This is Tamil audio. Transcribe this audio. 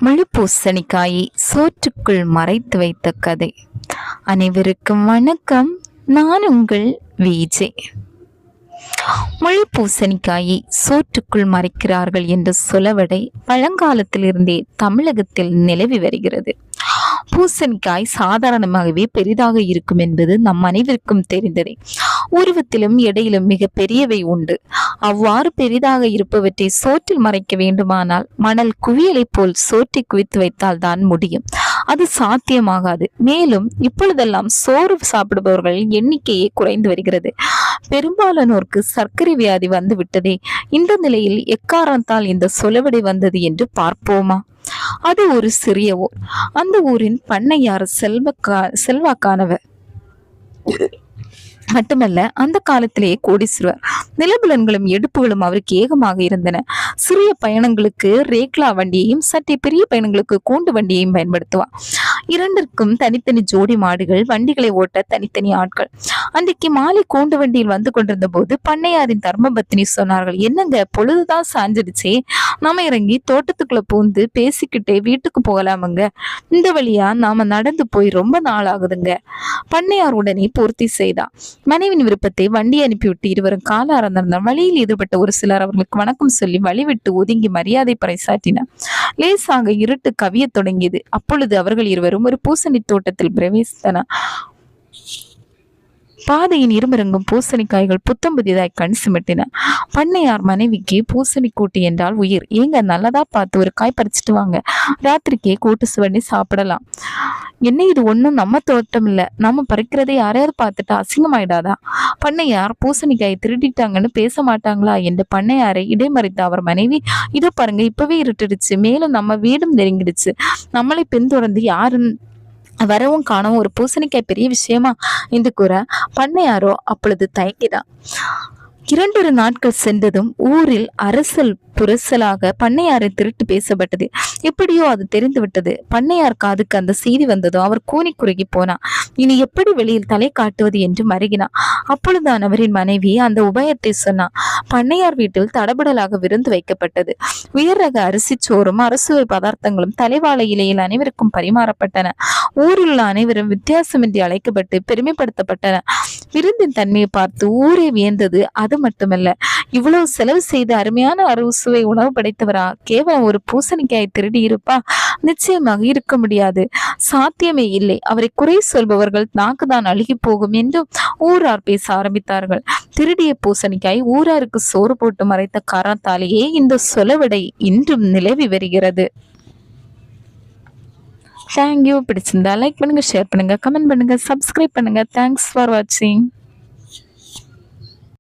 முழு பூசணிக்காயை சோற்றுக்குள் மறைத்து வைத்த கதை. அனைவருக்கும் வணக்கம். நான் உங்கள் விஜே. முழு பூசணிக்காயை சோற்றுக்குள் மறைக்கிறார்கள் என்ற சொலவடை பழங்காலத்திலிருந்தே தமிழகத்தில் நிலவி வருகிறது. பூசணிக்காய் சாதாரணமாகவே பெரிதாக இருக்கும் என்பது நம் அனைவருக்கும் தெரிந்ததே. உருவத்திலும் எடையிலும் மிக பெரியவை உண்டு. அவ்வாறு பெரிதாக இருப்பவற்றை சோற்றில் மறைக்க வேண்டுமானால் மணல் குவியலை போல் சோற்றை குவித்து வைத்தால் தான் முடியும். அது சாத்தியமாகாது. மேலும் இப்பொழுதெல்லாம் சோறு சாப்பிடுபவர்கள் எண்ணிக்கையே குறைந்து வருகிறது. பெரும்பாலானோருக்கு சர்க்கரை வியாதி வந்து விட்டதே. இந்த நிலையில் எக்காரணத்தால் இந்த சொலவடை வந்தது என்று பார்ப்போமா? அது ஒரு சிறிய ஊர். அந்த ஊரின் பண்ணையார் செல்வாக்கானவர் மட்டுமல்ல, அந்த காலத்திலேயே கோடீஸ்வரர். நிலபுலன்களும் எடுப்புகளும் அவருக்கு ஏகமாக இருந்தன. சிறிய பயணங்களுக்கு ரேக்லா வண்டியையும் சற்றே பெரிய பயணங்களுக்கு கூண்டு வண்டியையும் பயன்படுத்துவார். இரண்டிற்கும் தனித்தனி ஜோடி மாடுகள், வண்டிகளை ஓட்ட தனித்தனி ஆட்கள். அன்றைக்கு மாலை கூண்டு வண்டியில் வந்து கொண்டிருந்த போது பண்ணையாரின் தர்மபத்தினி சொன்னார்கள், என்னங்க பொழுதுதான் சாஞ்சிடுச்சே, நாம இறங்கி தோட்டத்துக்குள்ள பூந்து பேசிக்கிட்டே வீட்டுக்கு போகலாமுங்க. இந்த வழியா நாம நடந்து போய் ரொம்ப நாள் ஆகுதுங்க. பண்ணையார் உடனே பூர்த்தி செய்தா. மனைவின் விருப்பத்தை வண்டி அனுப்பிவிட்டு இருவரும் கால அறந்தார். வழியில் ஈடுபட்ட ஒரு சிலர் அவர்களுக்கு வணக்கம் சொல்லி வழிவிட்டு ஒதுங்கி மரியாதை பறைசாற்றினர். லேசாக இருட்டு கவிய தொடங்கியது. அப்பொழுது அவர்கள் இருவரும் ஒரு பூசணி தோட்டத்தில் பிரவேசித்தனர். பாதையின் இருமருங்கும் பூசணிக்காய்கள் புத்தம் புதிதாய் கண் சிமிட்டின. பண்ணையார் மனைவிக்கு பூசணி கூட்டு என்றால் உயிர். ஏங்க நல்லதா பார்த்து ஒரு காய் பறிச்சுட்டு வாங்க, ராத்திரிக்கே கூட்டு சுவண்ணி சாப்பிடலாம். என்ன இது ஒன்றும் நம்ம தோட்டம் இல்லை, நம்ம பறிக்கிறதை யாரையாவது பார்த்துட்டா அசிங்கமாயிடாதா? பண்ணையார் பூசணிக்காயை திருடிட்டாங்கன்னு பேச மாட்டாங்களா என்று பண்ணையாரை இடைமறித்த அவர் மனைவி, இதோ பாருங்க இப்பவே இருட்டுடுச்சு, மேலும் நம்ம வீடும் நெருங்கிடுச்சு, நம்மளை பின்தொடர்ந்து யாரும் வரவும் காணவும் ஒரு பூசணிக்காய் பெரிய விஷயமா என்று கூற பண்ணையாரோ அப்பொழுது தயங்கினார். 2 நாட்கள் சென்றதும் ஊரில் அரசல் புரசலாக பண்ணையாரை திருட்டு பேசப்பட்டது. எப்படியோ அது தெரிந்து விட்டது. பண்ணையார் காதுக்கு அந்த செய்தி வந்ததும் அவர் கூனி குறுகி போனார். இனி எப்படி வெளியில் தலை காட்டுவது என்று மருகினார். அப்பொழுதுதான் அவரின் மனைவி அந்த உபாயத்தை சொன்னார். பண்ணையார் வீட்டில் தடபுடலாக விருந்து வைக்கப்பட்டது. உயர் ரக அரிசி சோறும் அரசுவை பதார்த்தங்களும் தலைவாழை இலையில் அனைவருக்கும் பரிமாறப்பட்டன. ஊரில் உள்ள அனைவரும் வித்தியாசமின்றி அழைக்கப்பட்டு பெருமைப்படுத்தப்பட்டனர். விருந்தின் தன்மையை பார்த்து ஊரே வியந்தது. அது மட்டுமல்ல, இவ்வளவு செலவு செய்து அருமையான அறுசுவை உணவு படைத்தவரா கேவலம் ஒரு பூசணிக்காயை திருடி இருப்பா? நிச்சயமாக இருக்க முடியாது, சாத்தியமே இல்லை. அவரை குறை சொல்பவர்கள் நாக்குதான் அழுகி போகும் என்றும் ஊரார் பேச ஆரம்பித்தார்கள். திருடிய பூசணிக்காய் ஊராருக்கு சோறு போட்டு மறைத்த காரணத்தாலேயே இந்த சொலவடை இன்றும் நிலவி வருகிறது. தேங்க்யூ. பிடிச்சிருந்தா லைக் பண்ணுங்க, ஷேர் பண்ணுங்க, கமெண்ட் பண்ணுங்க, சப்ஸ்கிரைப் பண்ணுங்க. தேங்க்ஸ் ஃபார் வாட்சிங்.